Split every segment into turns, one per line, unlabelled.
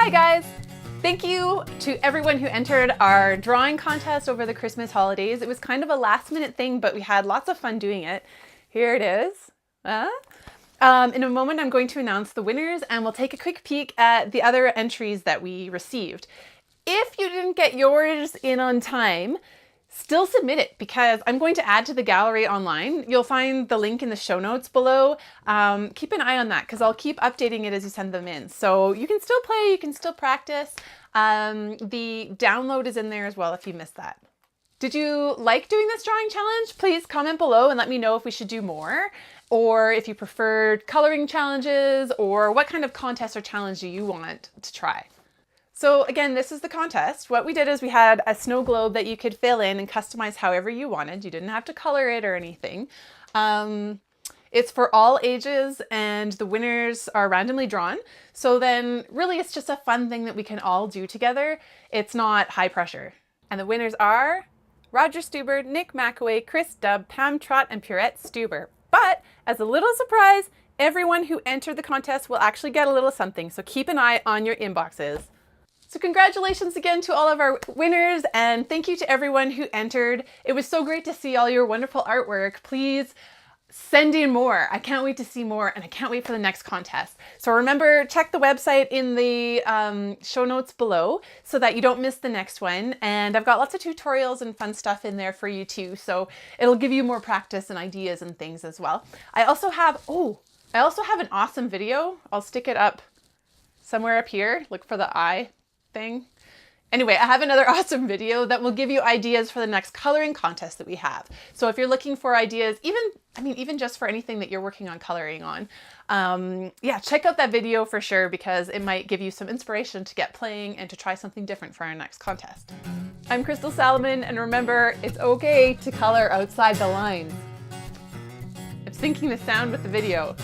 Hi guys! Thank you to everyone who entered our drawing contest over the Christmas holidays. It was kind of a last minute thing, but we had lots of fun doing it. Here it is. In a moment, I'm going to announce the winners and we'll take a quick peek at the other entries that we received. If you didn't get yours in on time, still submit it because I'm going to add to the gallery online. You'll find the link in the show notes below. Keep an eye on that because I'll keep updating it as you send them in. So you can still play, you can still practice. The download is in there as well if you missed that. Did you like doing this drawing challenge? Please comment below and let me know if we should do more, or if you preferred coloring challenges, or what kind of contest or challenge do you want to try. So again, this is the contest. What we did is we had a snow globe that you could fill in and customize however you wanted. You didn't have to color it or anything. It's for all ages and the winners are randomly drawn. So then really it's just a fun thing that we can all do together. It's not high pressure. And the winners are Roger Stuber, Nick McAway, Chris Dubb, Pam Trott, and Pierrette Stuber. But as a little surprise, everyone who entered the contest will actually get a little something. So keep an eye on your inboxes. So congratulations again to all of our winners and thank you to everyone who entered. It was so great to see all your wonderful artwork. Please send in more. I can't wait to see more and I can't wait for the next contest. So remember, check the website in the show notes below so that you don't miss the next one. And I've got lots of tutorials and fun stuff in there for you too. So it'll give you more practice and ideas and things as well. I also have an awesome video. I'll stick it up somewhere up here. Look for the eye thing. Anyway, I have another awesome video that will give you ideas for the next coloring contest that we have. So if you're looking for ideas, even just for anything that you're working on coloring on, yeah, check out that video for sure because it might give you some inspiration to get playing and to try something different for our next contest. I'm Crystal Salomon, and remember, it's okay to color outside the lines. I'm syncing the sound with the video.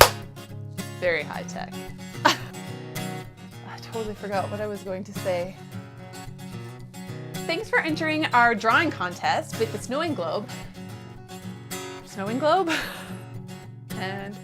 Very high tech. I totally forgot what I was going to say. Thanks for entering our drawing contest with the snowing globe. And